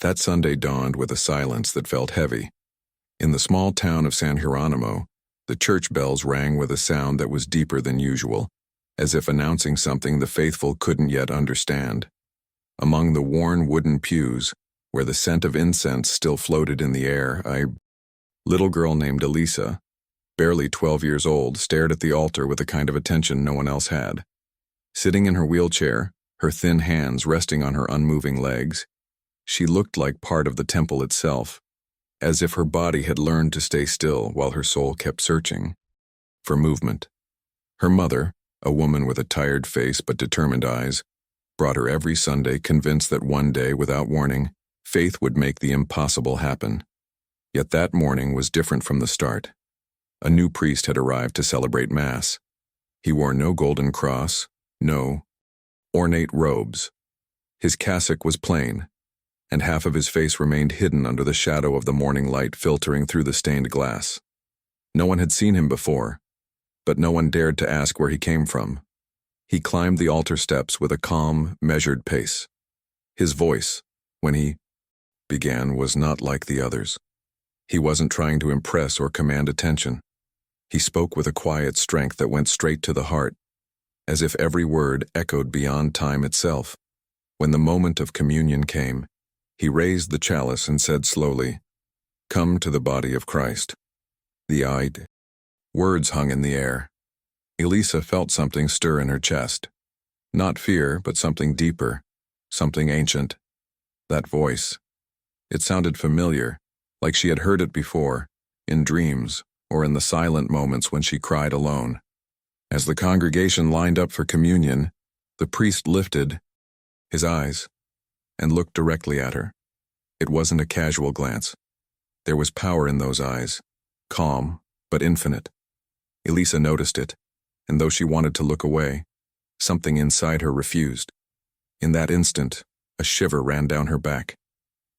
That Sunday dawned with a silence that felt heavy. In the small town of San Geronimo, the church bells rang with a sound that was deeper than usual, as if announcing something the faithful couldn't yet understand. Among the worn wooden pews, where the scent of incense still floated in the air, a little girl named Elisa, barely 12 years old, stared at the altar with a kind of attention no one else had. Sitting in her wheelchair, her thin hands resting on her unmoving legs, she looked like part of the temple itself, as if her body had learned to stay still while her soul kept searching for movement. Her mother, a woman with a tired face but determined eyes, brought her every Sunday, convinced that one day, without warning, faith would make the impossible happen. Yet that morning was different from the start. A new priest had arrived to celebrate Mass. He wore no golden cross, no ornate robes. His cassock was plain, and half of his face remained hidden under the shadow of the morning light filtering through the stained glass. No one had seen him before, but no one dared to ask where he came from. He climbed the altar steps with a calm, measured pace. His voice, when he began, was not like the others. He wasn't trying to impress or command attention. He spoke with a quiet strength that went straight to the heart, as if every word echoed beyond time itself. When the moment of communion came, he raised the chalice and said slowly, "Come to the body of Christ." The words hung in the air. Elisa felt something stir in her chest. Not fear, but something deeper, something ancient. That voice. It sounded familiar, like she had heard it before, in dreams, or in the silent moments when she cried alone. As the congregation lined up for communion, the priest lifted his eyes and looked directly at her. It wasn't a casual glance. There was power in those eyes, calm but infinite. Elisa noticed it, and though she wanted to look away, something inside her refused. In that instant, a shiver ran down her back.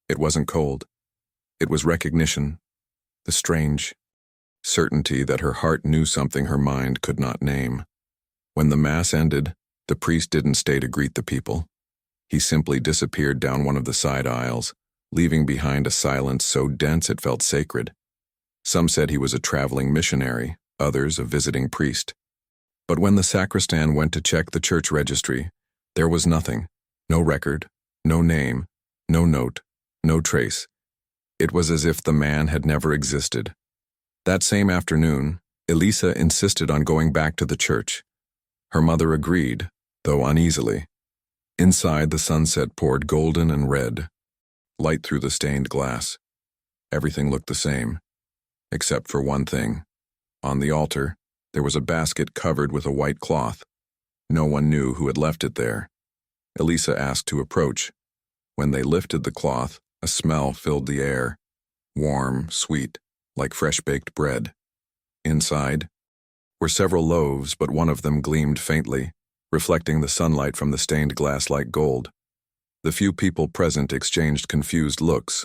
It wasn't cold. It was recognition, the strange certainty that her heart knew something her mind could not name. When the Mass ended, the priest didn't stay to greet the people. He simply disappeared down one of the side aisles, leaving behind a silence so dense it felt sacred. Some said he was a traveling missionary, others a visiting priest. But when the sacristan went to check the church registry, there was nothing. No record, no name, no note, no trace. It was as if the man had never existed. That same afternoon, Elisa insisted on going back to the church. Her mother agreed, though uneasily. Inside, the sunset poured golden and red, light through the stained glass. Everything looked the same, except for one thing. On the altar, there was a basket covered with a white cloth. No one knew who had left it there. Elisa asked to approach. When they lifted the cloth, a smell filled the air, warm, sweet, like fresh-baked bread. Inside were several loaves, but one of them gleamed faintly, reflecting the sunlight from the stained glass like gold. The few people present exchanged confused looks.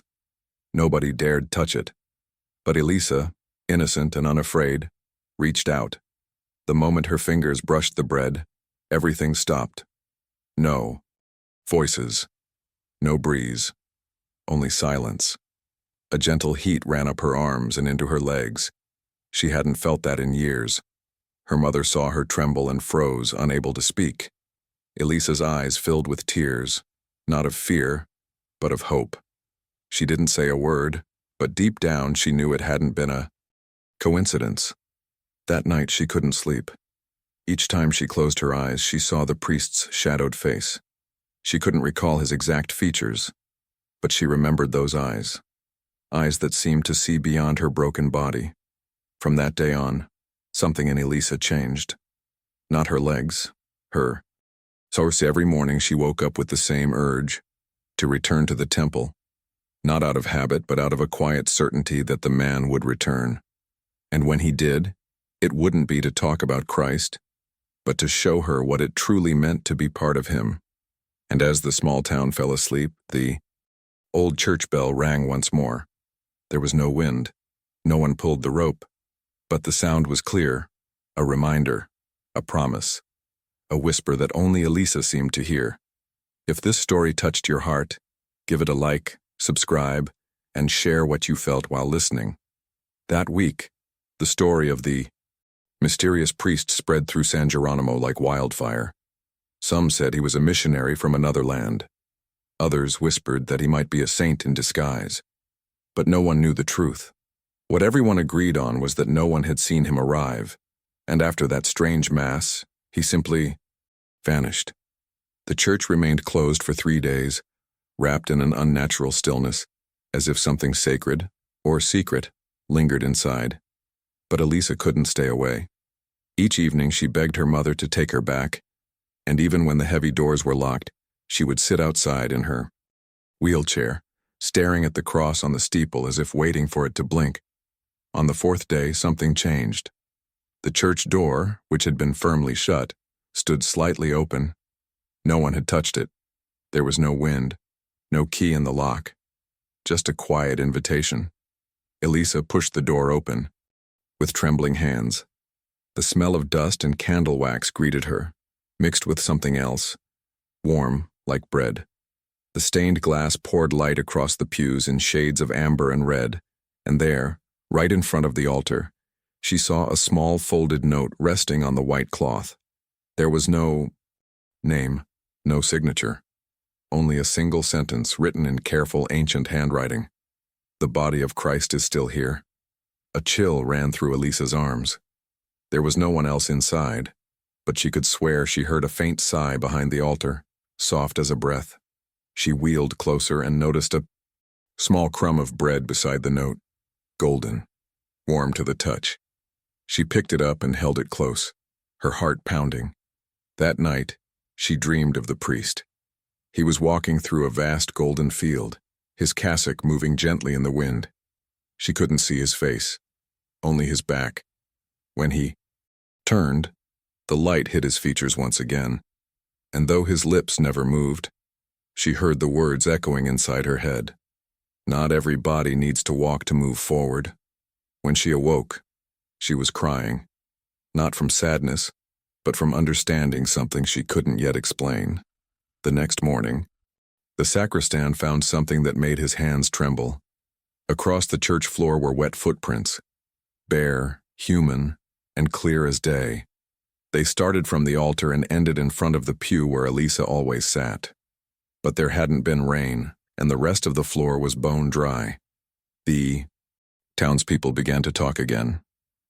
Nobody dared touch it. But Elisa, innocent and unafraid, reached out. The moment her fingers brushed the bread, everything stopped. No voices, no breeze, only silence. A gentle heat ran up her arms and into her legs. She hadn't felt that in years. Her mother saw her tremble and froze, unable to speak. Elisa's eyes filled with tears, not of fear, but of hope. She didn't say a word, but deep down she knew it hadn't been a coincidence. That night she couldn't sleep. Each time she closed her eyes, she saw the priest's shadowed face. She couldn't recall his exact features, but she remembered those eyes. Eyes that seemed to see beyond her broken body. From that day on, something in Elisa changed. Not her legs, her. So every morning she woke up with the same urge, to return to the temple, not out of habit but out of a quiet certainty that the man would return. And when he did, it wouldn't be to talk about Christ, but to show her what it truly meant to be part of him. And as the small town fell asleep, the old church bell rang once more. There was no wind. No one pulled the rope. But the sound was clear, a reminder, a promise, a whisper that only Elisa seemed to hear. If this story touched your heart, give it a like, subscribe, and share what you felt while listening. That week, the story of the mysterious priest spread through San Geronimo like wildfire. Some said he was a missionary from another land. Others whispered that he might be a saint in disguise. But no one knew the truth. What everyone agreed on was that no one had seen him arrive, and after that strange mass, he simply vanished. The church remained closed for 3 days, wrapped in an unnatural stillness, as if something sacred, or secret, lingered inside. But Elisa couldn't stay away. Each evening she begged her mother to take her back, and even when the heavy doors were locked, she would sit outside in her wheelchair, staring at the cross on the steeple as if waiting for it to blink. On the 4th day, something changed. The church door, which had been firmly shut, stood slightly open. No one had touched it. There was no wind, no key in the lock, just a quiet invitation. Elisa pushed the door open, with trembling hands. The smell of dust and candle wax greeted her, mixed with something else, warm, like bread. The stained glass poured light across the pews in shades of amber and red, and there, right in front of the altar, she saw a small folded note resting on the white cloth. There was no name, no signature, only a single sentence written in careful ancient handwriting. "The body of Christ is still here." A chill ran through Elisa's arms. There was no one else inside, but she could swear she heard a faint sigh behind the altar, soft as a breath. She wheeled closer and noticed a small crumb of bread beside the note, golden, warm to the touch. She picked it up and held it close, her heart pounding. That night, she dreamed of the priest. He was walking through a vast golden field, his cassock moving gently in the wind. She couldn't see his face, only his back. When he turned, the light hit his features once again, and though his lips never moved, she heard the words echoing inside her head. Not every body needs to walk to move forward. When she awoke, she was crying, not from sadness, but from understanding something she couldn't yet explain. The next morning, the sacristan found something that made his hands tremble. Across the church floor were wet footprints, bare, human, and clear as day. They started from the altar and ended in front of the pew where Elisa always sat. But there hadn't been rain, and the rest of the floor was bone dry. The townspeople began to talk again.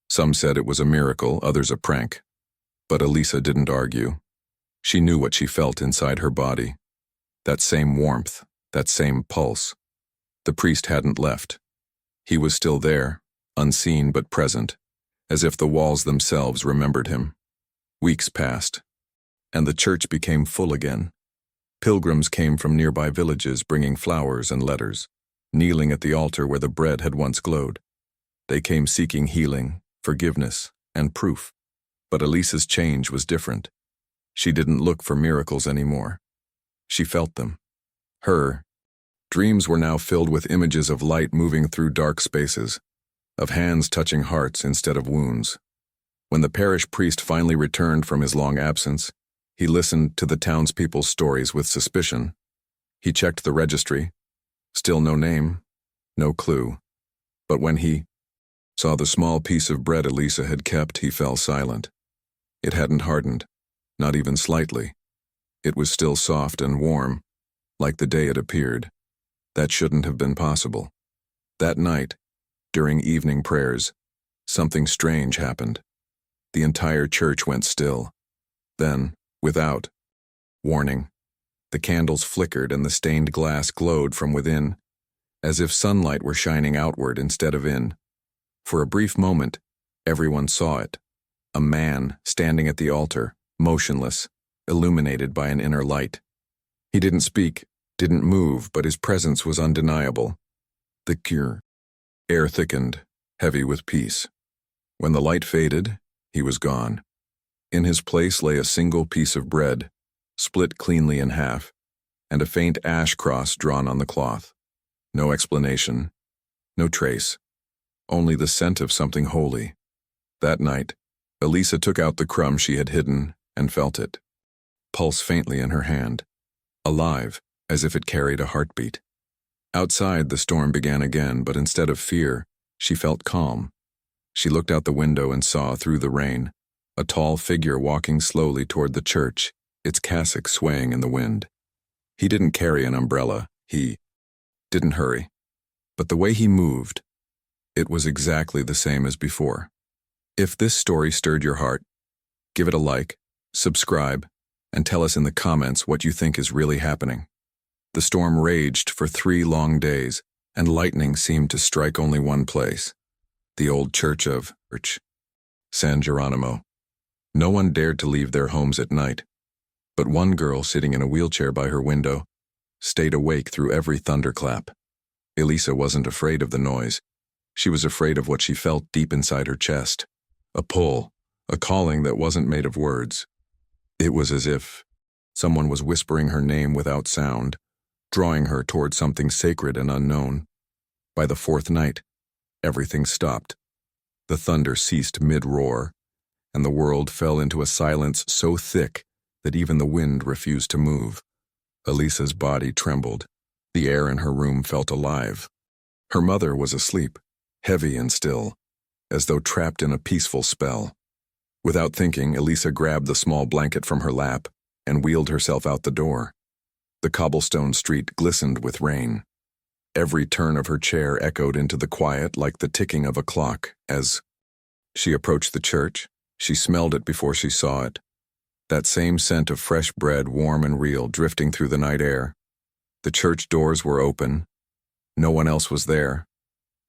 Some said it was a miracle, others a prank. But Elisa didn't argue. She knew what she felt inside her body. That same warmth, that same pulse. The priest hadn't left. He was still there, unseen but present, as if the walls themselves remembered him. Weeks passed, and the church became full again. Pilgrims came from nearby villages bringing flowers and letters, kneeling at the altar where the bread had once glowed. They came seeking healing, forgiveness, and proof. But Elisa's change was different. She didn't look for miracles anymore. She felt them. Her dreams were now filled with images of light moving through dark spaces, of hands touching hearts instead of wounds. When the parish priest finally returned from his long absence, he listened to the townspeople's stories with suspicion. He checked the registry. Still no name, no clue. But when he saw the small piece of bread Elisa had kept, he fell silent. It hadn't hardened, not even slightly. It was still soft and warm, like the day it appeared. That shouldn't have been possible. That night, during evening prayers, something strange happened. The entire church went still. Then, without warning, the candles flickered and the stained glass glowed from within, as if sunlight were shining outward instead of in. For a brief moment, everyone saw it. A man standing at the altar, motionless, illuminated by an inner light. He didn't speak, didn't move, but his presence was undeniable. The cure. Air thickened, heavy with peace. When the light faded, he was gone. In his place lay a single piece of bread, split cleanly in half, and a faint ash cross drawn on the cloth. No explanation, no trace, only the scent of something holy. That night, Elisa took out the crumb she had hidden and felt it. Pulse faintly in her hand, alive, as if it carried a heartbeat. Outside, the storm began again, but instead of fear, she felt calm. She looked out the window and saw, through the rain, a tall figure walking slowly toward the church, its cassock swaying in the wind. He didn't carry an umbrella. He didn't hurry. But the way he moved, it was exactly the same as before. If this story stirred your heart, give it a like, subscribe, and tell us in the comments what you think is really happening. The storm raged for 3 long days, and lightning seemed to strike only one place, the old church of San Geronimo. No one dared to leave their homes at night, but one girl sitting in a wheelchair by her window stayed awake through every thunderclap. Elisa wasn't afraid of the noise. She was afraid of what she felt deep inside her chest. A pull, a calling that wasn't made of words. It was as if someone was whispering her name without sound, drawing her toward something sacred and unknown. By the 4th night, everything stopped. The thunder ceased mid-roar, and the world fell into a silence so thick that even the wind refused to move. Elisa's body trembled. The air in her room felt alive. Her mother was asleep, heavy and still, as though trapped in a peaceful spell. Without thinking, Elisa grabbed the small blanket from her lap and wheeled herself out the door. The cobblestone street glistened with rain. Every turn of her chair echoed into the quiet like the ticking of a clock. As she approached the church, she smelled it before she saw it. That same scent of fresh bread, warm and real, drifting through the night air. The church doors were open. No one else was there.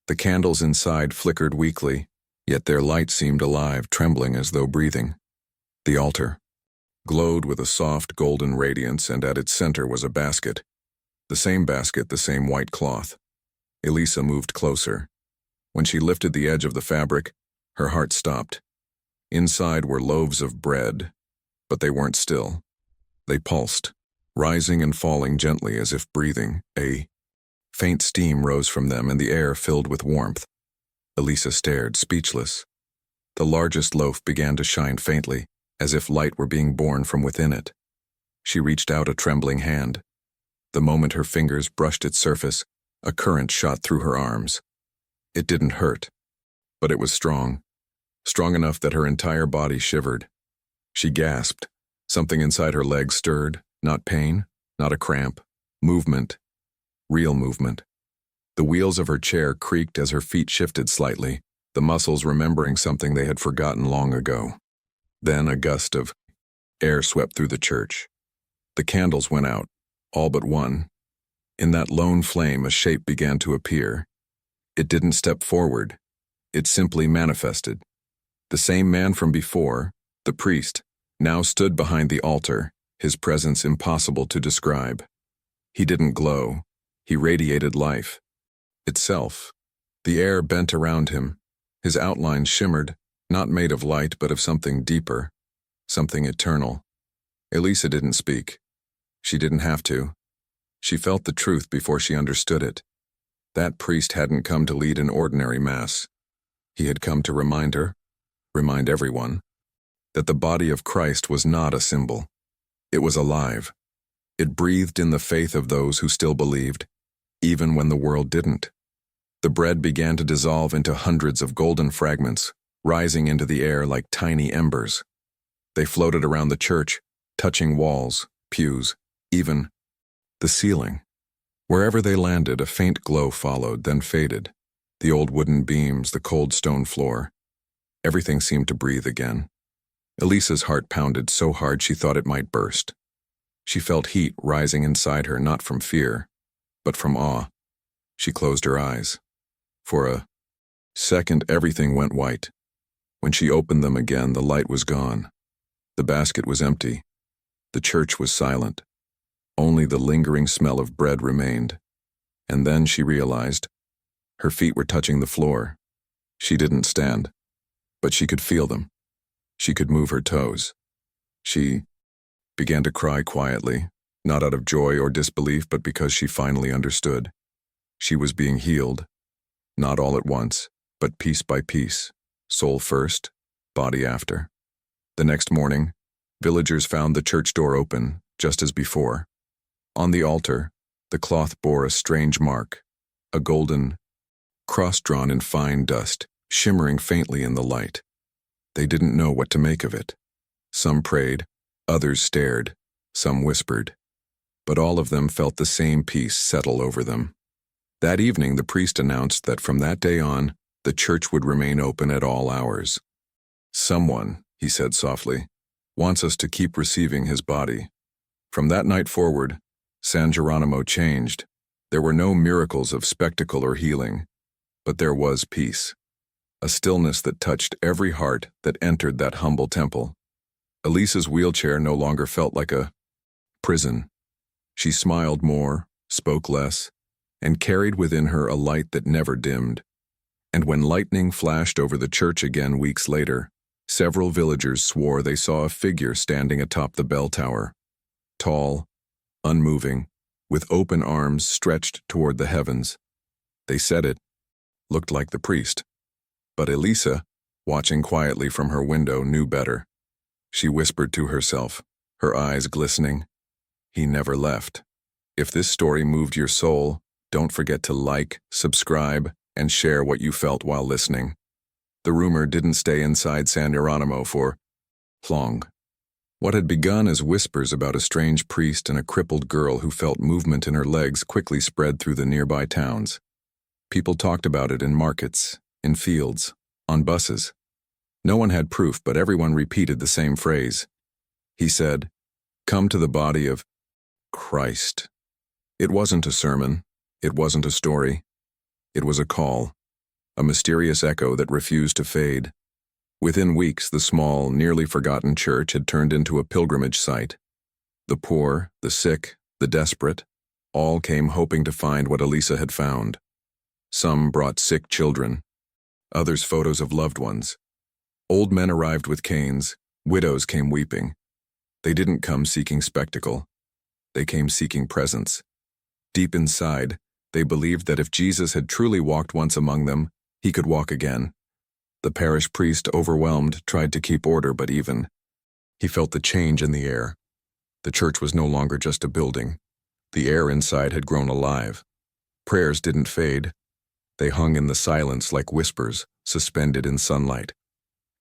The candles inside flickered weakly, yet their light seemed alive, trembling as though breathing. The altar glowed with a soft golden radiance, and at its center was a basket. The same basket, the same white cloth. Elisa moved closer. When she lifted the edge of the fabric, her heart stopped. Inside were loaves of bread, but they weren't still. They pulsed, rising and falling gently as if breathing. A faint steam rose from them, and the air filled with warmth. Elisa stared, speechless. The largest loaf began to shine faintly, as if light were being born from within it. She reached out a trembling hand. The moment her fingers brushed its surface, a current shot through her arms. It didn't hurt, but it was strong enough that her entire body shivered. She gasped. Something inside her legs stirred, not pain, not a cramp, movement, real movement. The wheels of her chair creaked as her feet shifted slightly, the muscles remembering something they had forgotten long ago. Then a gust of air swept through the church. The candles went out, all but one. In that lone flame, a shape began to appear. It didn't step forward. It simply manifested. The same man from before, the priest, now stood behind the altar, his presence impossible to describe. He didn't glow. He radiated life itself. The air bent around him. His outline shimmered, not made of light but of something deeper, something eternal. Elisa didn't speak. She didn't have to. She felt the truth before she understood it. That priest hadn't come to lead an ordinary mass. He had come to remind everyone, that the body of Christ was not a symbol. It was alive. It breathed in the faith of those who still believed, even when the world didn't. The bread began to dissolve into hundreds of golden fragments, rising into the air like tiny embers. They floated around the church, touching walls, pews, even the ceiling. Wherever they landed, a faint glow followed, then faded. The old wooden beams, the cold stone floor. Everything seemed to breathe again. Elisa's heart pounded so hard she thought it might burst. She felt heat rising inside her, not from fear, but from awe. She closed her eyes. For a second, everything went white. When she opened them again, the light was gone. The basket was empty. The church was silent. Only the lingering smell of bread remained. And then she realized her feet were touching the floor. She didn't stand, but she could feel them. She could move her toes. She began to cry quietly, not out of joy or disbelief, but because she finally understood. She was being healed, not all at once, but piece by piece, soul first, body after. The next morning, villagers found the church door open, just as before. On the altar, The cloth bore a strange mark, a golden cross drawn in fine dust, shimmering faintly in the light. They didn't know what to make of it. Some prayed, others stared, some whispered. But all of them felt the same peace settle over them. That evening, the priest announced that from that day on, the church would remain open at all hours. "Someone," he said softly, "wants us to keep receiving his body." From that night forward, San Geronimo changed. There were no miracles of spectacle or healing, but there was peace, a stillness that touched every heart that entered that humble temple. Elisa's wheelchair no longer felt like a prison. She smiled more, spoke less, and carried within her a light that never dimmed. And when lightning flashed over the church again weeks later, several villagers swore they saw a figure standing atop the bell tower, tall, unmoving, with open arms stretched toward the heavens. They said it looked like the priest. But Elisa, watching quietly from her window, knew better. She whispered to herself, her eyes glistening, "He never left." If this story moved your soul, don't forget to like, subscribe, and share what you felt while listening. The rumor didn't stay inside San Geronimo for long. What had begun as whispers about a strange priest and a crippled girl who felt movement in her legs quickly spread through the nearby towns. People talked about it in markets, in fields, on buses. No one had proof, but everyone repeated the same phrase. He said, "Come to the body of Christ." It wasn't a sermon. It wasn't a story. It was a call, a mysterious echo that refused to fade. Within weeks, the small, nearly forgotten church had turned into a pilgrimage site. The poor, the sick, the desperate, all came hoping to find what Elisa had found. Some brought sick children, others photos of loved ones. Old men arrived with canes, widows came weeping. They didn't come seeking spectacle. They came seeking presence. Deep inside, they believed that if Jesus had truly walked once among them, he could walk again. The parish priest, overwhelmed, tried to keep order, but even. He felt the change in the air. The church was no longer just a building. The air inside had grown alive. Prayers didn't fade. They hung in the silence like whispers, suspended in sunlight.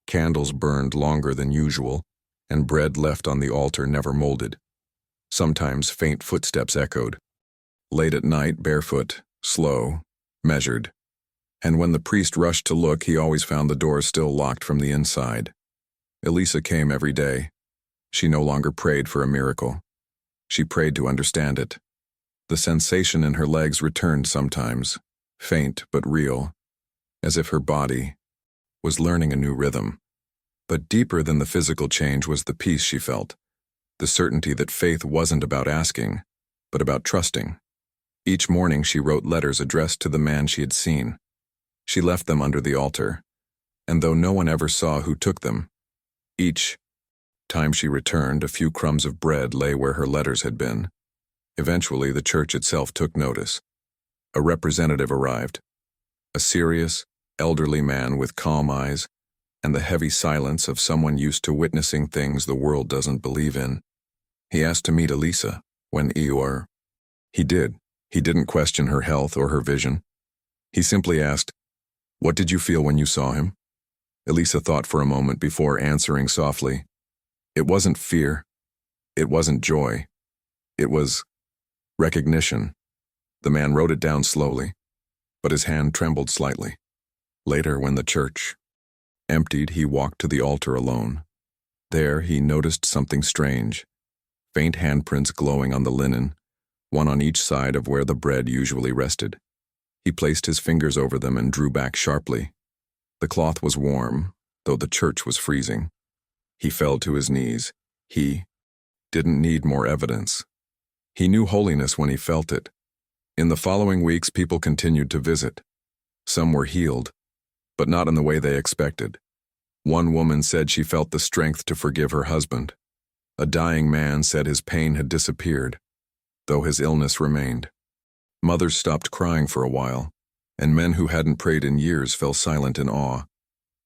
Candles burned longer than usual, and bread left on the altar never molded. Sometimes faint footsteps echoed. Late at night, barefoot, slow, measured. And when the priest rushed to look, he always found the door still locked from the inside. Elisa came every day. She no longer prayed for a miracle. She prayed to understand it. The sensation in her legs returned sometimes, faint but real, as if her body was learning a new rhythm. But deeper than the physical change was the peace she felt, the certainty that faith wasn't about asking, but about trusting. Each morning she wrote letters addressed to the man she had seen. She left them under the altar, and though no one ever saw who took them, each time she returned, a few crumbs of bread lay where her letters had been. Eventually, the church itself took notice. A representative arrived, a serious, elderly man with calm eyes and the heavy silence of someone used to witnessing things the world doesn't believe in. He asked to meet Elisa when He did. He didn't question her health or her vision. He simply asked, "What did you feel when you saw him?" Elisa thought for a moment before answering softly. It wasn't fear. It wasn't joy. It was recognition. The man wrote it down slowly, but his hand trembled slightly. Later, when the church emptied, he walked to the altar alone. There, he noticed something strange. Faint handprints glowing on the linen, one on each side of where the bread usually rested. He placed his fingers over them and drew back sharply. The cloth was warm, though the church was freezing. He fell to his knees. He didn't need more evidence. He knew holiness when he felt it. In the following weeks, people continued to visit. Some were healed, but not in the way they expected. One woman said she felt the strength to forgive her husband. A dying man said his pain had disappeared, though his illness remained. Mothers stopped crying for a while, and men who hadn't prayed in years fell silent in awe.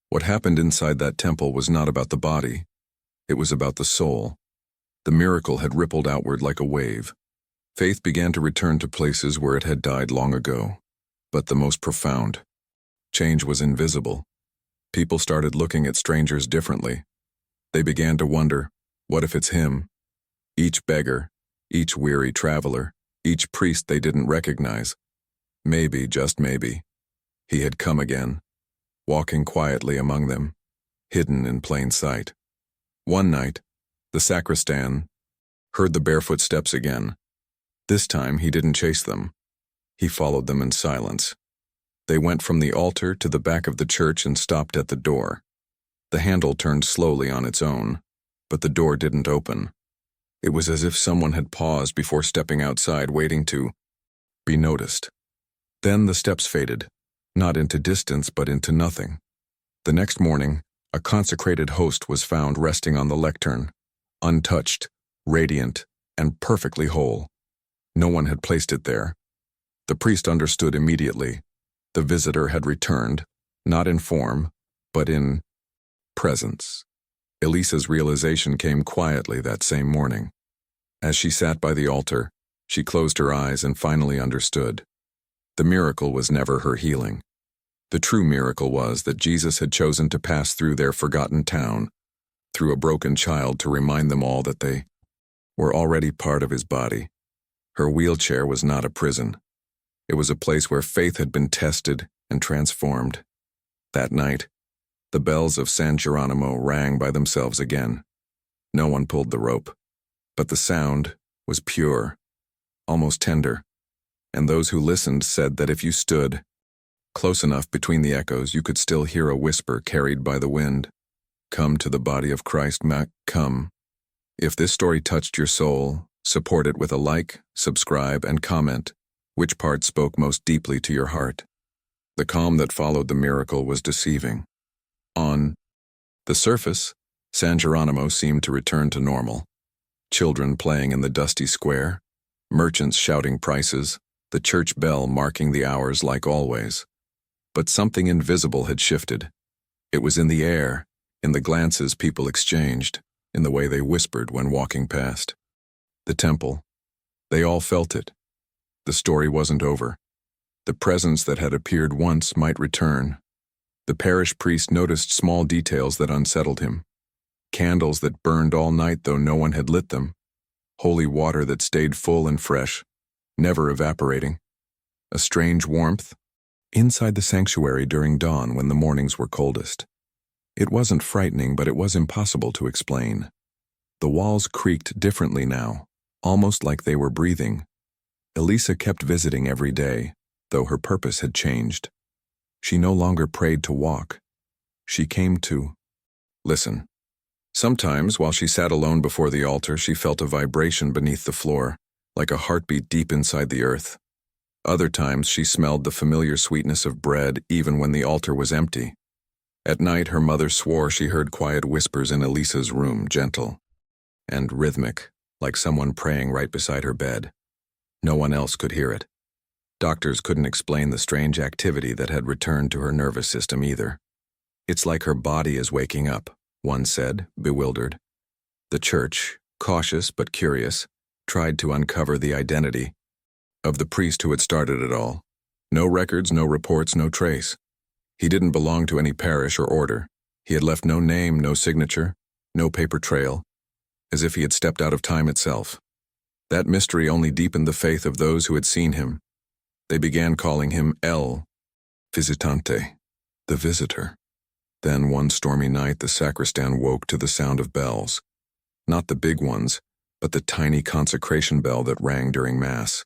What happened inside that temple was not about the body. It was about the soul. The miracle had rippled outward like a wave. Faith began to return to places where it had died long ago. But the most profound change was invisible. People started looking at strangers differently. They began to wonder, what if it's him? Each beggar, each weary traveler, each priest they didn't recognize. Maybe, just maybe, he had come again, walking quietly among them, hidden in plain sight. One night, the sacristan heard the barefoot steps again. This time he didn't chase them. He followed them in silence. They went from the altar to the back of the church and stopped at the door. The handle turned slowly on its own, but the door didn't open. It was as if someone had paused before stepping outside, waiting to be noticed. Then the steps faded, not into distance but into nothing. The next morning, a consecrated host was found resting on the lectern, untouched, radiant, and perfectly whole. No one had placed it there. The priest understood immediately. The visitor had returned, not in form, but in presence. Elisa's realization came quietly that same morning. As she sat by the altar, she closed her eyes and finally understood. The miracle was never her healing. The true miracle was that Jesus had chosen to pass through their forgotten town, through a broken child, to remind them all that they were already part of his body. Her wheelchair was not a prison. It was a place where faith had been tested and transformed. That night, the bells of San Geronimo rang by themselves again. No one pulled the rope, but the sound was pure, almost tender, and those who listened said that if you stood close enough between the echoes, you could still hear a whisper carried by the wind. Come to the body of Christ, come. If this story touched your soul, support it with a like, subscribe, and comment. Which part spoke most deeply to your heart? The calm that followed the miracle was deceiving. On the surface, San Geronimo seemed to return to normal. Children playing in the dusty square, merchants shouting prices, the church bell marking the hours like always. But something invisible had shifted. It was in the air, in the glances people exchanged, in the way they whispered when walking past. The temple. They all felt it. The story wasn't over. The presence that had appeared once might return. The parish priest noticed small details that unsettled him. Candles that burned all night though no one had lit them. Holy water that stayed full and fresh, never evaporating. A strange warmth inside the sanctuary during dawn when the mornings were coldest. It wasn't frightening, but it was impossible to explain. The walls creaked differently now, almost like they were breathing. Elisa kept visiting every day, though her purpose had changed. She no longer prayed to walk. She came to listen. Sometimes, while she sat alone before the altar, she felt a vibration beneath the floor, like a heartbeat deep inside the earth. Other times, she smelled the familiar sweetness of bread even when the altar was empty. At night, her mother swore she heard quiet whispers in Elisa's room, gentle and rhythmic, like someone praying right beside her bed. No one else could hear it. Doctors couldn't explain the strange activity that had returned to her nervous system either. It's like her body is waking up, one said, bewildered. The church, cautious but curious, tried to uncover the identity of the priest who had started it all. No records, no reports, no trace. He didn't belong to any parish or order. He had left no name, no signature, no paper trail, as if he had stepped out of time itself. That mystery only deepened the faith of those who had seen him. They began calling him El Visitante, the visitor. Then one stormy night, the sacristan woke to the sound of bells. Not the big ones, but the tiny consecration bell that rang during Mass.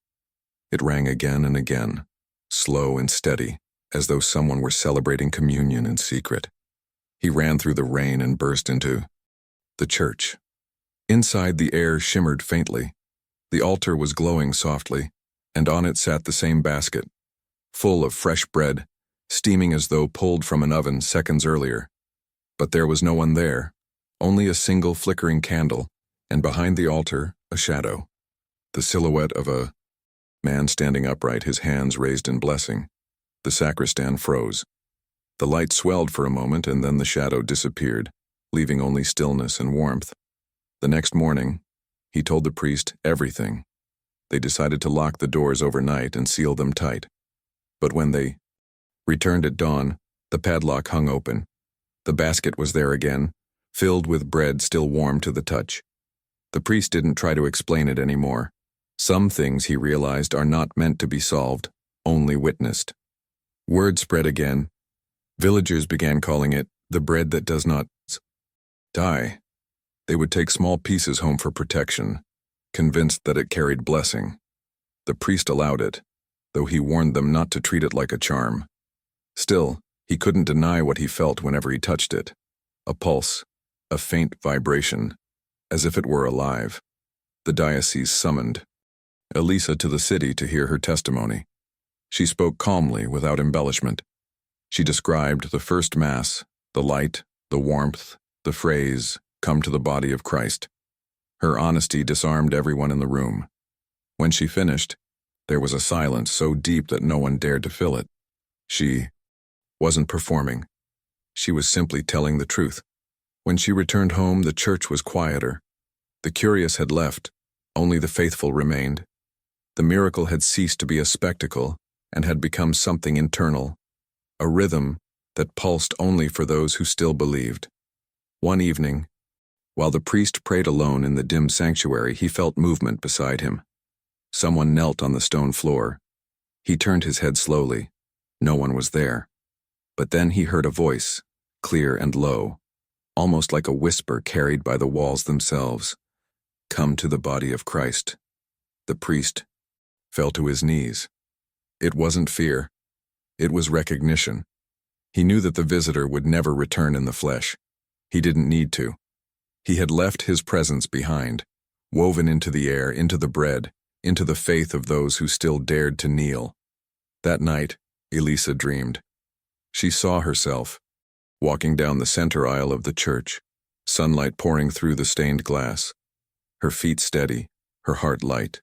It rang again and again, slow and steady, as though someone were celebrating communion in secret. He ran through the rain and burst into the church. Inside, the air shimmered faintly. The altar was glowing softly, and on it sat the same basket, full of fresh bread, steaming as though pulled from an oven seconds earlier. But there was no one there, only a single flickering candle, and behind the altar, a shadow. The silhouette of a man standing upright, his hands raised in blessing. The sacristan froze. The light swelled for a moment, and then the shadow disappeared, leaving only stillness and warmth. The next morning, he told the priest everything. they decided to lock the doors overnight and seal them tight. But when they returned at dawn, the padlock hung open. The basket was there again, filled with bread still warm to the touch. The priest didn't try to explain it anymore. Some things, he realized, are not meant to be solved, only witnessed. Word spread again. Villagers began calling it the bread that does not die. They would take small pieces home for protection, convinced that it carried blessing. The priest allowed it, though he warned them not to treat it like a charm. Still, he couldn't deny what he felt whenever he touched it. A pulse, a faint vibration, as if it were alive. The diocese summoned Elisa to the city to hear her testimony. She spoke calmly, without embellishment. She described the first Mass, the light, the warmth, the phrase, "Come to the body of Christ." Her honesty disarmed everyone in the room. When she finished, there was a silence so deep that no one dared to fill it. She wasn't performing. She was simply telling the truth. When she returned home, the church was quieter. The curious had left, only the faithful remained. The miracle had ceased to be a spectacle and had become something internal, a rhythm that pulsed only for those who still believed. One evening, while the priest prayed alone in the dim sanctuary, he felt movement beside him. Someone knelt on the stone floor. He turned his head slowly. No one was there. But then he heard a voice, clear and low, almost like a whisper carried by the walls themselves. "Come to the body of Christ." The priest fell to his knees. It wasn't fear. It was recognition. He knew that the visitor would never return in the flesh. He didn't need to. He had left his presence behind, woven into the air, into the bread, into the faith of those who still dared to kneel. That night, Elisa dreamed. She saw herself, walking down the center aisle of the church, sunlight pouring through the stained glass. Her feet steady, her heart light.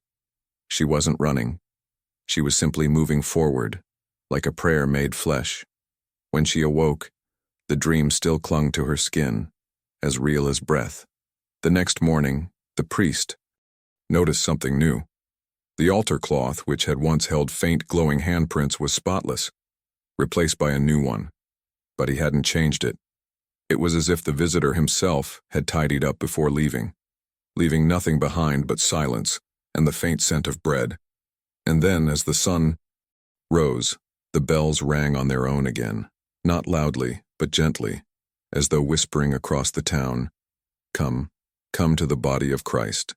She wasn't running. She was simply moving forward, like a prayer made flesh. When she awoke, the dream still clung to her skin, as real as breath. The next morning, the priest noticed something new. The altar cloth, which had once held faint glowing handprints, was spotless, replaced by a new one. But he hadn't changed it. It was as if the visitor himself had tidied up before leaving nothing behind but silence and the faint scent of bread. And then, as the sun rose, the bells rang on their own again, not loudly, but gently, as though whispering across the town, "Come, come to the body of Christ."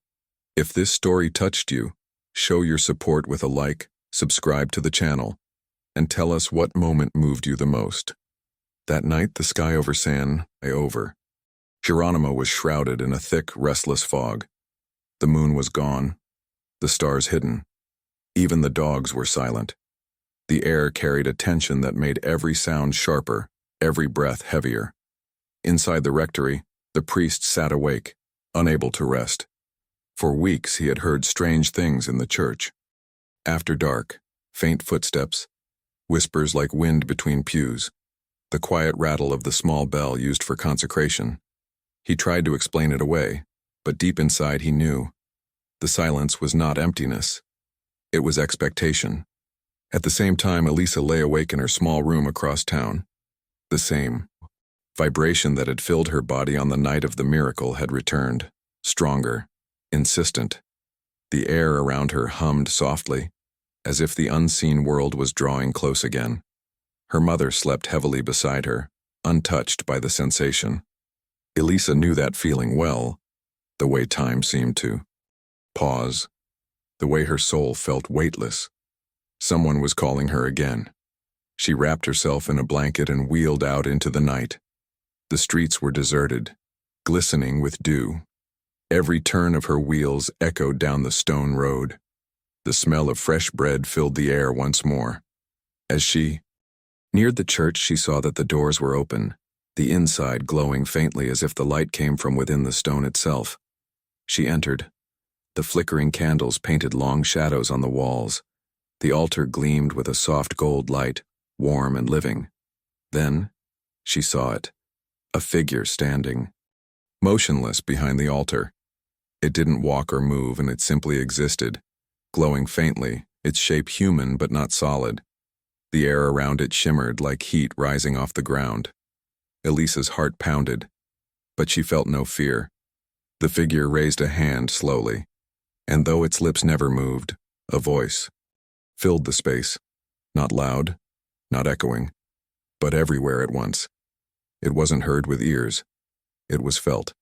If this story touched you, show your support with a like, subscribe to the channel, and tell us what moment moved you the most. That night, the sky over San Geronimo was shrouded in a thick, restless fog. The moon was gone, the stars hidden. Even the dogs were silent. The air carried a tension that made every sound sharper, every breath heavier. Inside the rectory, the priest sat awake, unable to rest. For weeks he had heard strange things in the church. After dark, faint footsteps, whispers like wind between pews, the quiet rattle of the small bell used for consecration. He tried to explain it away, but deep inside he knew. The silence was not emptiness. It was expectation. At the same time, Elisa lay awake in her small room across town. The same vibration that had filled her body on the night of the miracle had returned, stronger, insistent. The air around her hummed softly, as if the unseen world was drawing close again. Her mother slept heavily beside her, untouched by the sensation. Elisa knew that feeling well, the way time seemed to pause, the way her soul felt weightless. Someone was calling her again. She wrapped herself in a blanket and wheeled out into the night. The streets were deserted, glistening with dew. Every turn of her wheels echoed down the stone road. The smell of fresh bread filled the air once more. As she neared the church, she saw that the doors were open, the inside glowing faintly as if the light came from within the stone itself. She entered. The flickering candles painted long shadows on the walls. The altar gleamed with a soft gold light, warm and living. Then she saw it, a figure standing, motionless behind the altar. It didn't walk or move, and it simply existed, glowing faintly, its shape human but not solid. The air around it shimmered like heat rising off the ground. Elisa's heart pounded, but she felt no fear. The figure raised a hand slowly, and though its lips never moved, a voice filled the space, not loud, not echoing, but everywhere at once. It wasn't heard with ears, it was felt.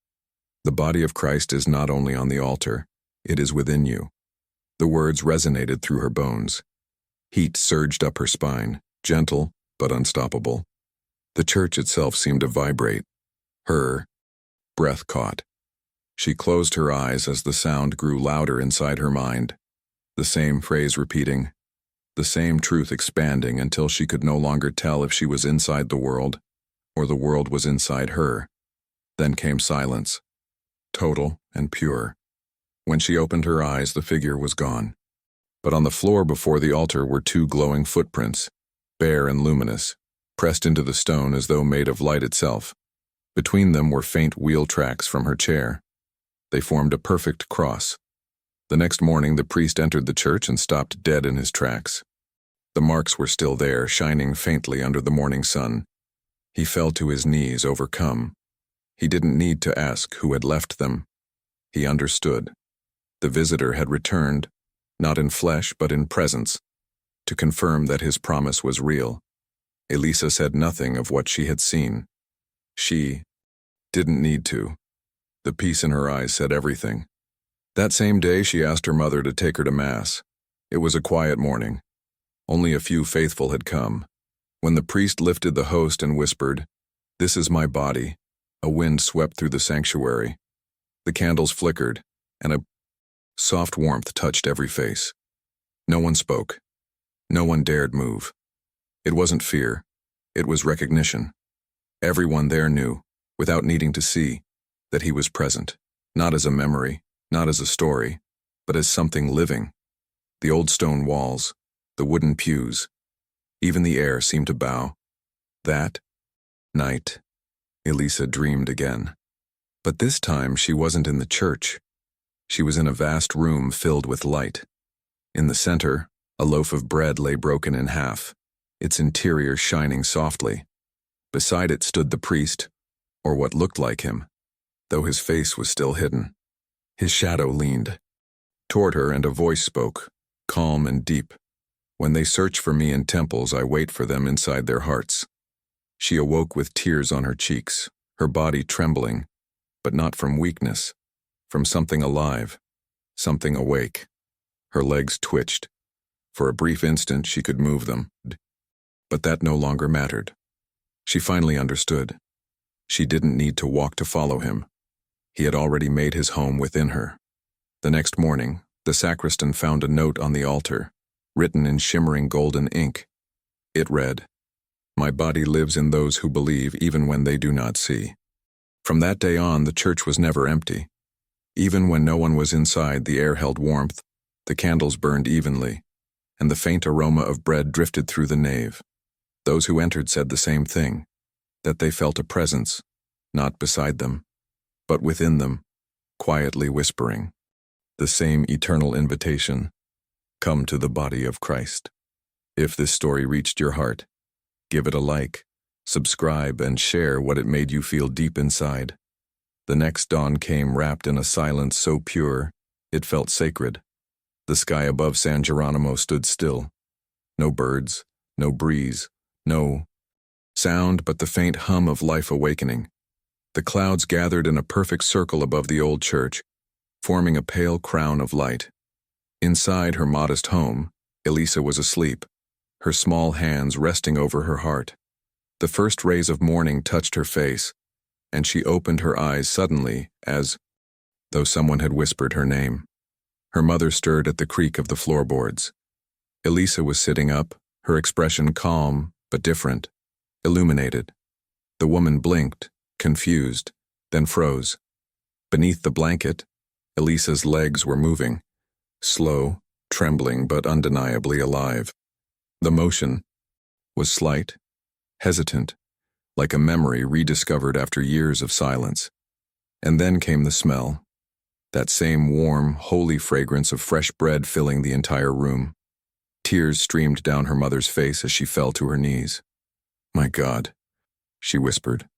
The body of Christ is not only on the altar, it is within you. The words resonated through her bones. Heat surged up her spine, gentle but unstoppable. The church itself seemed to vibrate. Her breath caught. She closed her eyes as the sound grew louder inside her mind. The same phrase repeating, the same truth expanding until she could no longer tell if she was inside the world or the world was inside her. Then came silence, total and pure. When she opened her eyes, the figure was gone. But on the floor before the altar were two glowing footprints, bare and luminous, pressed into the stone as though made of light itself. Between them were faint wheel tracks from her chair. They formed a perfect cross. The next morning, the priest entered the church and stopped dead in his tracks. The marks were still there, shining faintly under the morning sun. He fell to his knees, overcome. He didn't need to ask who had left them. He understood. The visitor had returned, not in flesh but in presence, to confirm that his promise was real. Elisa said nothing of what she had seen. She didn't need to. The peace in her eyes said everything. That same day, she asked her mother to take her to Mass. It was a quiet morning. Only a few faithful had come. When the priest lifted the host and whispered, "This is my body," a wind swept through the sanctuary. The candles flickered, and a soft warmth touched every face. No one spoke. No one dared move. It wasn't fear. It was recognition. Everyone there knew, without needing to see, that he was present, not as a memory, not as a story, but as something living. The old stone walls, the wooden pews, even the air seemed to bow. That night, Elisa dreamed again. But this time she wasn't in the church. She was in a vast room filled with light. In the center, a loaf of bread lay broken in half, its interior shining softly. Beside it stood the priest, or what looked like him, though his face was still hidden. His shadow leaned toward her, and a voice spoke, calm and deep. "When they search for me in temples, I wait for them inside their hearts." She awoke with tears on her cheeks, her body trembling, but not from weakness, from something alive, something awake. Her legs twitched. For a brief instant she could move them, but that no longer mattered. She finally understood. She didn't need to walk to follow him. He had already made his home within her. The next morning, the sacristan found a note on the altar, written in shimmering golden ink. It read, "My body lives in those who believe even when they do not see." From that day on, the church was never empty. Even when no one was inside, the air held warmth, the candles burned evenly, and the faint aroma of bread drifted through the nave. Those who entered said the same thing, that they felt a presence, not beside them, but within them, quietly whispering. The same eternal invitation, come to the body of Christ. If this story reached your heart, give it a like, subscribe, and share what it made you feel deep inside. The next dawn came wrapped in a silence so pure, it felt sacred. The sky above San Geronimo stood still. No birds, no breeze, no sound but the faint hum of life awakening. The clouds gathered in a perfect circle above the old church, forming a pale crown of light. Inside her modest home, Elisa was asleep, her small hands resting over her heart. The first rays of morning touched her face, and she opened her eyes suddenly as though someone had whispered her name. Her mother stirred at the creak of the floorboards. Elisa was sitting up, her expression calm but different, illuminated. The woman blinked, confused, then froze. Beneath the blanket, Elisa's legs were moving, slow, trembling but undeniably alive. The motion was slight, hesitant, like a memory rediscovered after years of silence. And then came the smell, that same warm, holy fragrance of fresh bread filling the entire room. Tears streamed down her mother's face as she fell to her knees. "My God," she whispered.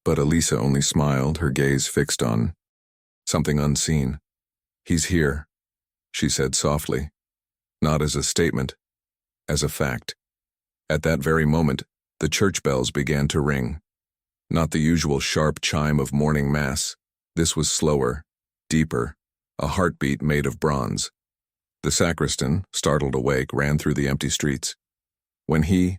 But Elisa only smiled, her gaze fixed on something unseen. "He's here," she said softly, not as a statement, as a fact. At that very moment, the church bells began to ring. Not the usual sharp chime of morning mass. This was slower, deeper, a heartbeat made of bronze. The sacristan, startled awake, ran through the empty streets. When he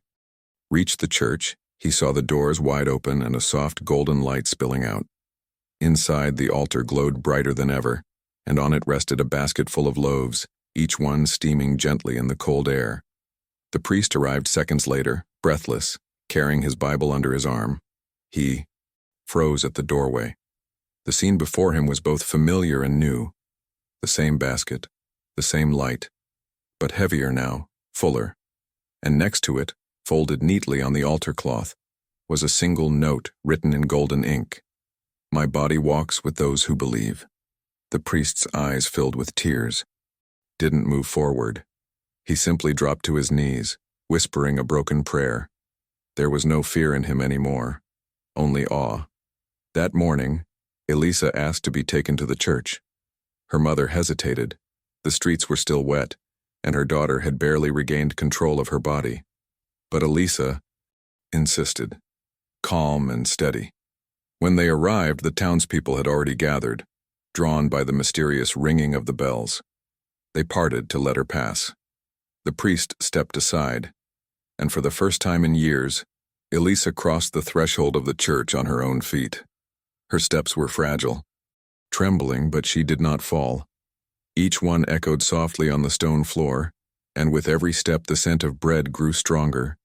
reached the church, he saw the doors wide open and a soft golden light spilling out. Inside, the altar glowed brighter than ever, and on it rested a basket full of loaves, each one steaming gently in the cold air. The priest arrived seconds later, breathless, carrying his Bible under his arm. He froze at the doorway. The scene before him was both familiar and new. The same basket, the same light, but heavier now, fuller. And next to it, folded neatly on the altar cloth, was a single note written in golden ink. "My body walks with those who believe." The priest's eyes filled with tears. Didn't move forward. He simply dropped to his knees, whispering a broken prayer. There was no fear in him anymore, only awe. That morning, Elisa asked to be taken to the church. Her mother hesitated. The streets were still wet, and her daughter had barely regained control of her body. But Elisa insisted, calm and steady. When they arrived, the townspeople had already gathered, drawn by the mysterious ringing of the bells. They parted to let her pass. The priest stepped aside, and for the first time in years, Elisa crossed the threshold of the church on her own feet. Her steps were fragile, trembling, but she did not fall. Each one echoed softly on the stone floor, and with every step the scent of bread grew stronger.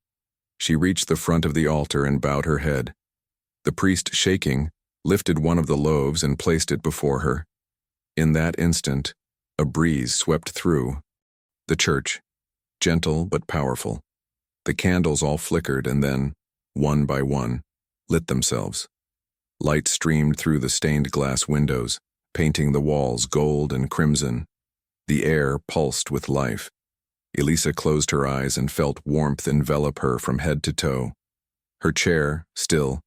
She reached the front of the altar and bowed her head. The priest, shaking, lifted one of the loaves and placed it before her. In that instant, a breeze swept through the church, gentle but powerful. The candles all flickered and then, one by one, lit themselves. Light streamed through the stained glass windows, painting the walls gold and crimson. The air pulsed with life. Elisa closed her eyes and felt warmth envelop her from head to toe. Her chair, still,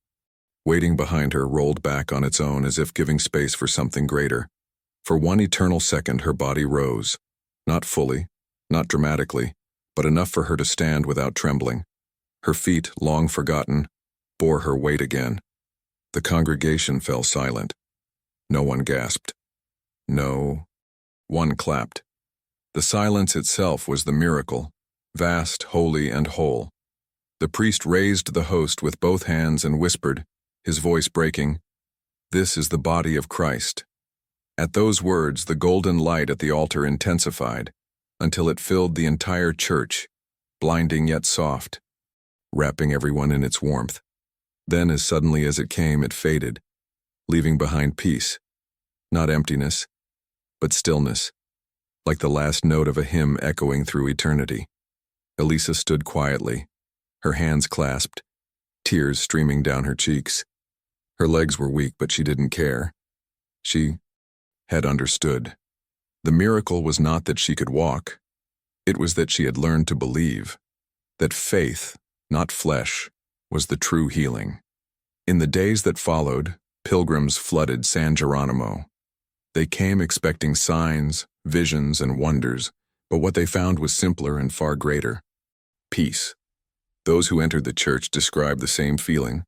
waiting behind her, rolled back on its own as if giving space for something greater. For one eternal second her body rose, not fully, not dramatically, but enough for her to stand without trembling. Her feet, long forgotten, bore her weight again. The congregation fell silent. No one gasped. No one clapped. The silence itself was the miracle, vast, holy, and whole. The priest raised the host with both hands and whispered, his voice breaking, "This is the body of Christ." At those words, the golden light at the altar intensified, until it filled the entire church, blinding yet soft, wrapping everyone in its warmth. Then, as suddenly as it came, it faded, leaving behind peace, not emptiness, but stillness, like the last note of a hymn echoing through eternity. Elisa stood quietly, her hands clasped, tears streaming down her cheeks. Her legs were weak, but she didn't care. She had understood. The miracle was not that she could walk. It was that she had learned to believe, that faith, not flesh, was the true healing. In the days that followed, pilgrims flooded San Geronimo. They came expecting signs, visions, and wonders, but what they found was simpler and far greater: peace. Those who entered the church described the same feeling,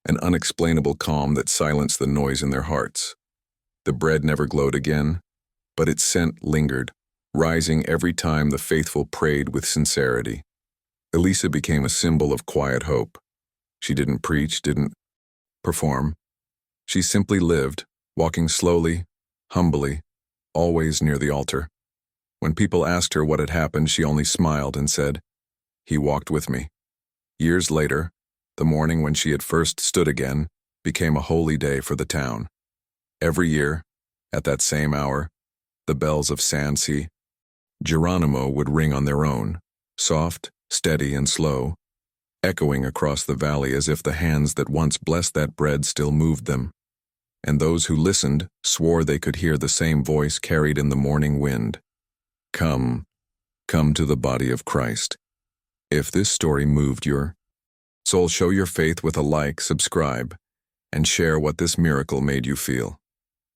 an unexplainable calm that silenced the noise in their hearts. The bread never glowed again, but its scent lingered, rising every time the faithful prayed with sincerity. Elisa became a symbol of quiet hope. She didn't preach, didn't perform. She simply lived, walking slowly, humbly, always near the altar. When people asked her what had happened, she only smiled and said, "He walked with me." Years later, the morning when she had first stood again became a holy day for the town. Every year, at that same hour, the bells of San Geronimo would ring on their own, soft, steady, and slow, echoing across the valley as if the hands that once blessed that bread still moved them. and those who listened swore they could hear the same voice carried in the morning wind. Come, come to the body of Christ. If this story moved your soul, show your faith with a like, subscribe, and share what this miracle made you feel.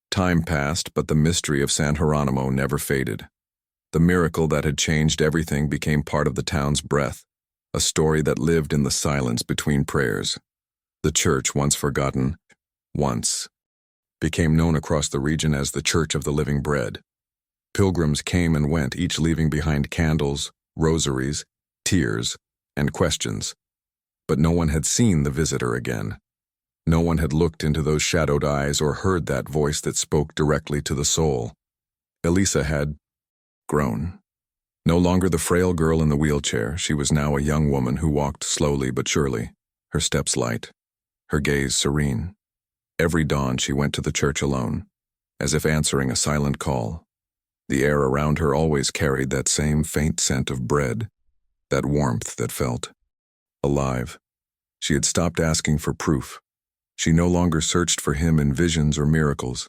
Time passed, but the mystery of San Geronimo never faded. The miracle that had changed everything became part of the town's breath, a story that lived in the silence between prayers. The church, once forgotten, became known across the region as the Church of the Living Bread. Pilgrims came and went, each leaving behind candles, rosaries, tears, and questions. But no one had seen the visitor again. No one had looked into those shadowed eyes or heard that voice that spoke directly to the soul. Elisa had grown. No longer the frail girl in the wheelchair, she was now a young woman who walked slowly but surely, her steps light, her gaze serene. Every dawn she went to the church alone, as if answering a silent call. The air around her always carried that same faint scent of bread, that warmth that felt alive. She had stopped asking for proof. She no longer searched for him in visions or miracles.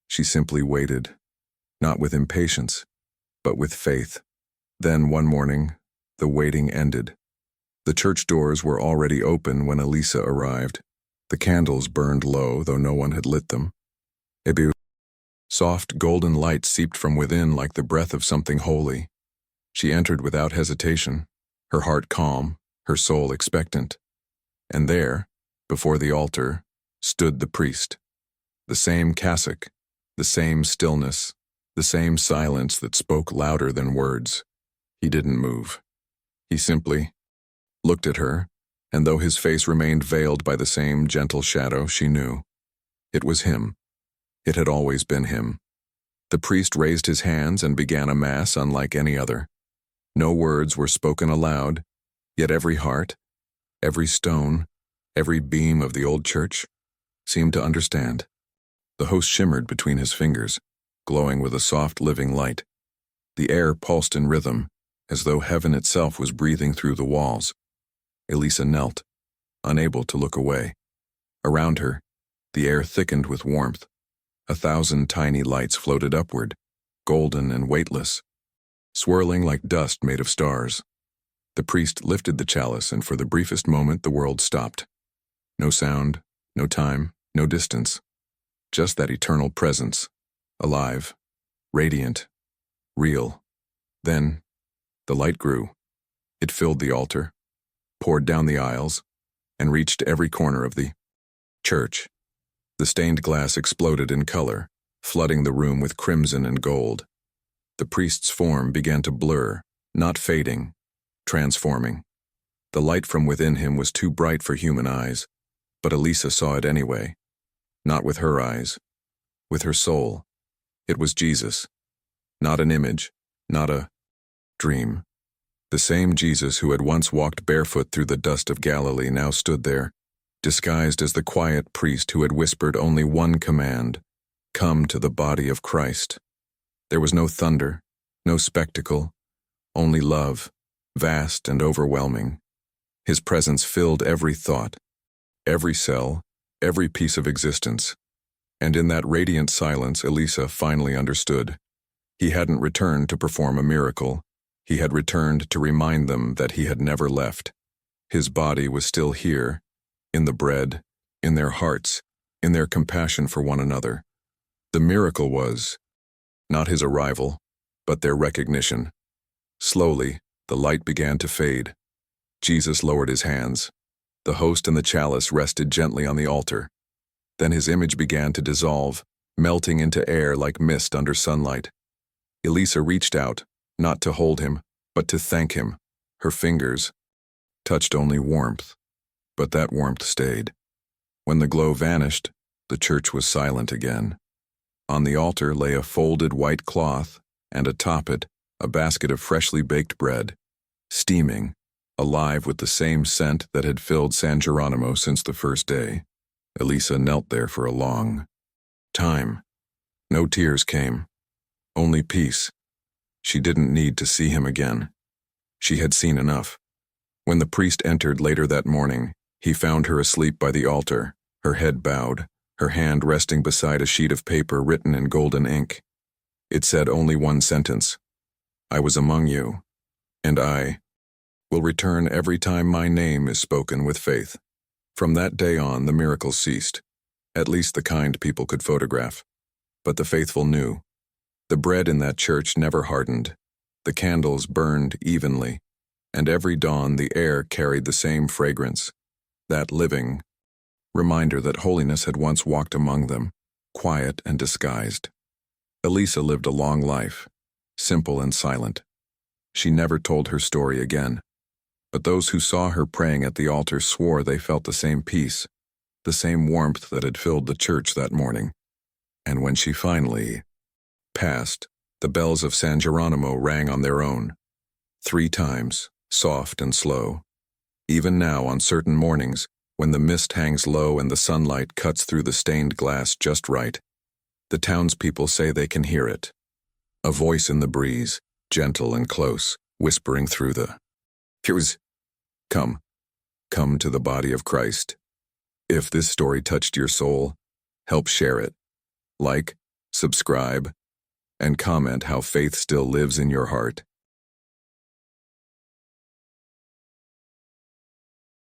She simply waited, not with impatience, but with faith. Then one morning, the waiting ended. The church doors were already open when Elisa arrived. The candles burned low, though no one had lit them. A soft golden light seeped from within like the breath of something holy. She entered without hesitation, her heart calm, her soul expectant. And there, before the altar, stood the priest. The same cassock, the same stillness, the same silence that spoke louder than words. He didn't move. He simply looked at her, and though his face remained veiled by the same gentle shadow, she knew. It was him. It had always been him. The priest raised his hands and began a mass unlike any other. No words were spoken aloud, yet every heart, every stone, every beam of the old church seemed to understand. The host shimmered between his fingers, glowing with a soft living light. The air pulsed in rhythm, as though heaven itself was breathing through the walls. Elisa knelt, unable to look away. Around her, the air thickened with warmth. 1,000 tiny lights floated upward, golden and weightless, swirling like dust made of stars. The priest lifted the chalice, and for the briefest moment the world stopped. No sound, no time, no distance. Just that eternal presence, alive, radiant, real. Then, the light grew. It filled the altar, poured down the aisles, and reached every corner of the church. The stained glass exploded in color, flooding the room with crimson and gold. The priest's form began to blur, not fading, transforming. The light from within him was too bright for human eyes, but Elisa saw it anyway. Not with her eyes, with her soul. It was Jesus. Not an image, not a dream. The same Jesus who had once walked barefoot through the dust of Galilee now stood there, disguised as the quiet priest who had whispered only one command: come to the body of Christ. There was no thunder, no spectacle, only love, vast and overwhelming. His presence filled every thought, every cell, every piece of existence. And in that radiant silence, Elisa finally understood. He hadn't returned to perform a miracle. He had returned to remind them that he had never left. His body was still here, in the bread, in their hearts, in their compassion for one another. The miracle was not his arrival, but their recognition. Slowly, the light began to fade. Jesus lowered his hands. The host and the chalice rested gently on the altar. Then his image began to dissolve, melting into air like mist under sunlight. Elisa reached out, not to hold him, but to thank him. Her fingers touched only warmth, but that warmth stayed. When the glow vanished, the church was silent again. On the altar lay a folded white cloth, and atop it, a basket of freshly baked bread, steaming, alive with the same scent that had filled San Geronimo since the first day. Elisa knelt there for a long time. No tears came, only peace. She didn't need to see him again. She had seen enough. When the priest entered later that morning, he found her asleep by the altar, her head bowed, her hand resting beside a sheet of paper written in golden ink. It said only one sentence: "I was among you, and I will return every time my name is spoken with faith." From that day on, the miracles ceased, at least the kind people could photograph. But the faithful knew. The bread in that church never hardened. The candles burned evenly, and every dawn the air carried the same fragrance, that living reminder that holiness had once walked among them, quiet and disguised. Elisa lived a long life, simple and silent. She never told her story again. But those who saw her praying at the altar swore they felt the same peace, the same warmth that had filled the church that morning. And when she finally passed, the bells of San Geronimo rang on their own, 3 times, soft and slow. Even now, on certain mornings, when the mist hangs low and the sunlight cuts through the stained glass just right, the townspeople say they can hear it. A voice in the breeze, gentle and close, whispering through the pews. Come to the body of Christ. If this story touched your soul, help share it. Like, subscribe, and comment how faith still lives in your heart.